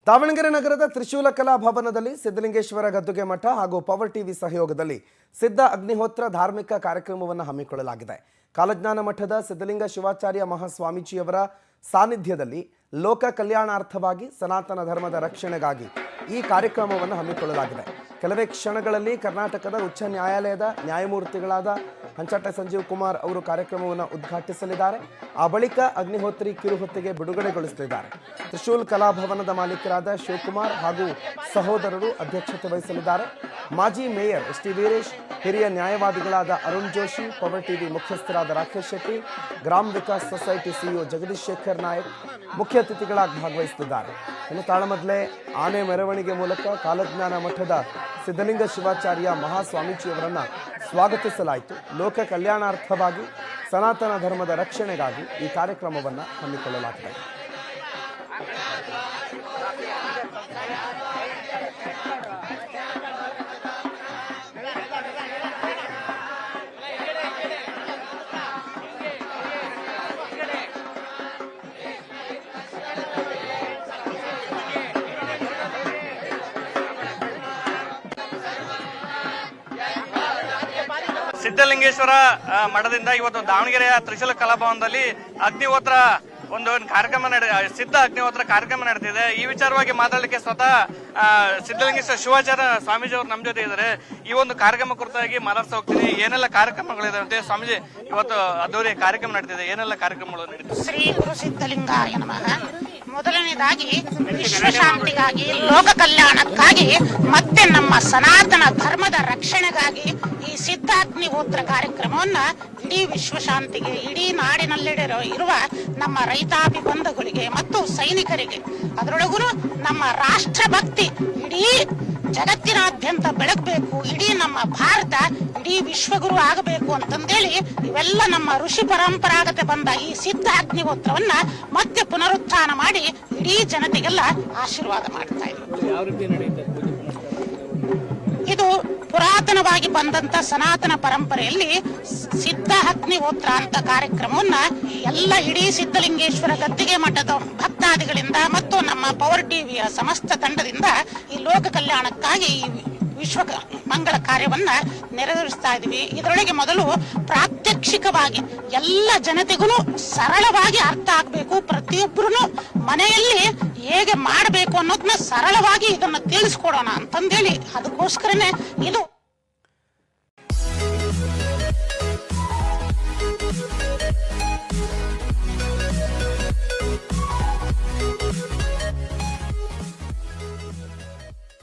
ದಾವಣಗೆರೆ ನಗರದ ತ್ರಿಶೂಲ ಕಲಾ ಭವನದಲ್ಲಿ ಸಿದ್ಧಲಿಂಗೇಶ್ವರ ಗದ್ದುಗೆ ಮಠ ಹಾಗೂ ಪವರ್ ಟಿವಿ ಸಹಯೋಗದಲ್ಲಿ ಸಿದ್ಧ ಅಗ್ನಿಹೋತ್ರ ಧಾರ್ಮಿಕ ಕಾರ್ಯಕ್ರಮವನ್ನು ಹಮ್ಮಿಕೊಳ್ಳಲಾಗಿದೆ. ಕಾಲಜ್ಞಾನ ಮಠದ ಸಿದ್ಧಲಿಂಗ ಶಿವಾಚಾರ್ಯ ಮಹಾಸ್ವಾಮೀಜಿಯವರ ಸಾನ್ನಿಧ್ಯದಲ್ಲಿ ಲೋಕ ಕಲ್ಯಾಣಾರ್ಥವಾಗಿ ಸನಾತನ ಧರ್ಮದ ರಕ್ಷಣೆಗಾಗಿ ಈ ಕಾರ್ಯಕ್ರಮವನ್ನು ಹಮ್ಮಿಕೊಳ್ಳಲಾಗಿದೆ. ಕೆಲವೇ ಕ್ಷಣಗಳಲ್ಲಿ ಕರ್ನಾಟಕದ ಉಚ್ಚ ನ್ಯಾಯಾಲಯದ ನ್ಯಾಯಮೂರ್ತಿಗಳಾದ ಹಂಚಟೆ ಸಂಜೀವ್ ಕುಮಾರ್ ಅವರು ಕಾರ್ಯಕ್ರಮವನ್ನು ಉದ್ಘಾಟಿಸಲಿದ್ದಾರೆ. ಆ ಬಳಿಕ ಅಗ್ನಿಹೋತ್ರಿ ಕಿರುಹೊತ್ತಿಗೆ ಬಿಡುಗಡೆಗೊಳಿಸಲಿದ್ದಾರೆ. ತ್ರಿಶೂಲ್ ಕಲಾಭವನದ ಮಾಲೀಕರಾದ ಶಿವಕುಮಾರ್ ಹಾಗೂ ಸಹೋದರರು ಅಧ್ಯಕ್ಷತೆ ವಹಿಸಲಿದ್ದಾರೆ. ಮಾಜಿ ಮೇಯರ್ ಎಸ್ ಟಿ ವೀರೇಶ್, ಹಿರಿಯ ನ್ಯಾಯವಾದಿಗಳಾದ ಅರುಣ್ ಜೋಶಿ, ಪವರ್ ಟಿವಿ ಮುಖ್ಯಸ್ಥರಾದ ರಾಕೇಶ್ ಶೆಟ್ಟಿ, ಗ್ರಾಮ ವಿಕಾಸ್ ಸೊಸೈಟಿ ಸಿಇಒ ಜಗದೀಶ್ ಶೇಖರ್ ನಾಯಕ್ ಮುಖ್ಯ ಅತಿಥಿಗಳಾಗಿ ಭಾಗವಹಿಸಲಿದ್ದಾರೆ. ಇನ್ನು ತಾಳಮದ್ಲೆ ಆನೆ ಮೆರವಣಿಗೆ ಮೂಲಕ ಕಾಲಜ್ಞಾನ ಮಠದ ಸಿದ್ಧಲಿಂಗ ಶಿವಾಚಾರ್ಯ ಮಹಾಸ್ವಾಮೀಜಿಯವರನ್ನು ಸ್ವಾಗತಿಸಲಾಯಿತು. ಲೋಕ ಕಲ್ಯಾಣಾರ್ಥವಾಗಿ ಸನಾತನ ಧರ್ಮದ ರಕ್ಷಣೆಗಾಗಿ ಈ ಕಾರ್ಯಕ್ರಮವನ್ನು ಹಮ್ಮಿಕೊಳ್ಳಲಾಗಿದೆ. ಸಿದ್ಧಲಿಂಗೇಶ್ವರ ಮಠದಿಂದ ಇವತ್ತು ದಾವಣಗೆರೆಯ ತ್ರಿಶೂಲ ಕಲಾಭವನದಲ್ಲಿ ಅಗ್ನಿಹೋತ್ರ ಒಂದು ಕಾರ್ಯಕ್ರಮ ಸಿದ್ಧ ಅಗ್ನಿಹೋತ್ರ ಕಾರ್ಯಕ್ರಮ ನಡೆದಿದೆ. ಈ ವಿಚಾರವಾಗಿ ಮಾತಾಡಲಿಕ್ಕೆ ಸ್ವತಃ ಸಿದ್ಧಲಿಂಗೇಶ್ವರ ಶಿವಾಚಾರ್ಯ ಸ್ವಾಮೀಜಿ ಅವರು ನಮ್ಮ ಜೊತೆ ಇದ್ದಾರೆ. ಈ ಒಂದು ಕಾರ್ಯಕ್ರಮ ಕುರಿತಾಗಿ ಮಾತಾಡ್ತಾ ಹೋಗ್ತೀನಿ. ಏನೆಲ್ಲ ಕಾರ್ಯಕ್ರಮಗಳಿದೆ ಸ್ವಾಮೀಜಿ? ಇವತ್ತು ಅದ್ದೂರಿ ಕಾರ್ಯಕ್ರಮ ನಡೆದಿದೆ. ಏನೆಲ್ಲ ಕಾರ್ಯಕ್ರಮಗಳು ನಡೀತಿದೆ? ಶ್ರೀ ಗುರು ಸಿದ್ಧಲಿಂಗಾಯ ನಮಃ. ಮೊದಲನೇದಾಗಿ ವಿಶ್ವಶಾಂತಿಗಾಗಿ, ಲೋಕ ಕಲ್ಯಾಣಕ್ಕಾಗಿ ಮತ್ತೆ ನಮ್ಮ ಸನಾತನ ಧರ್ಮದ ರಕ್ಷಣೆಗಾಗಿ ಈ ಸಿದ್ಧಾಗ್ನಿಹೋತ್ರ ಕಾರ್ಯಕ್ರಮವನ್ನ ಇಡೀ ವಿಶ್ವಶಾಂತಿಗೆ, ಇಡೀ ನಾಡಿನಲ್ಲಿರುವ ಇರುವ ನಮ್ಮ ರೈತಾಪಿ ಬಂಧುಗಳಿಗೆ ಮತ್ತು ಸೈನಿಕರಿಗೆ, ಅದರೊಳಗೂ ನಮ್ಮ ರಾಷ್ಟ್ರ ಭಕ್ತಿ ಇಡೀ ಜಗತ್ತಿನಾದ್ಯಂತ ಬೆಳಗಬೇಕು, ಇಡೀ ನಮ್ಮ ಭಾರತ ಇಡೀ ವಿಶ್ವಗುರು ಆಗಬೇಕು ಅಂತಂದೇಳಿ ಇವೆಲ್ಲ ನಮ್ಮ ಋಷಿ ಪರಂಪರಾಗತೆ ಬಂದ ಈ ಸಿದ್ಧ ಅಗ್ನಿಹೋತ್ರವನ್ನ ಮತ್ತೆ ಪುನರುತ್ಥಾನ ಮಾಡಿ ಇಡೀ ಜನತೆಗೆಲ್ಲ ಆಶೀರ್ವಾದ ಮಾಡ್ತಾ ಇದ್ದೀವಿ. ಇದು ಪುರಾತನವಾಗಿ ಬಂದಂತ ಸನಾತನ ಪರಂಪರೆಯಲ್ಲಿ ಸಿದ್ಧ ಅಗ್ನಿಹೋತ್ರ ಅಂತ ಕಾರ್ಯಕ್ರಮವನ್ನ ಎಲ್ಲ ಇಡೀ ಸಿದ್ಧಲಿಂಗೇಶ್ವರ ಗದ್ದುಗೆ ಮಠದ ಭಕ್ತಾದಿಗಳಿಂದ ಮತ್ತು ನಮ್ಮ ಪವರ್ ಟಿವಿಯ ಸಮಸ್ತ ತಂಡದಿಂದ ಈ ಲೋಕ ಕಲ್ಯಾಣಕ್ಕಾಗಿ ಈ ವಿಶ್ವ ಮಂಗಳ ಕಾರ್ಯವನ್ನ ನೆರವೇರಿಸ್ತಾ ಇದೀವಿ. ಇದರೊಳಗೆ ಮೊದಲು ಪ್ರಾತ್ಯಕ್ಷಿಕವಾಗಿ ಎಲ್ಲ ಜನತೆಗೂ ಸರಳವಾಗಿ ಅರ್ಥ ಆಗ್ಬೇಕು, ಪ್ರತಿಯೊಬ್ಬರು ಮನೆಯಲ್ಲಿ ಹೇಗೆ ಮಾಡಬೇಕು ಅನ್ನೋದನ್ನ ಸರಳವಾಗಿ ಇದನ್ನ ತಿಳಿಸ್ಕೊಡೋಣ ಅಂತಂದೇಳಿ ಅದಕ್ಕೋಸ್ಕರನೇ ಇದು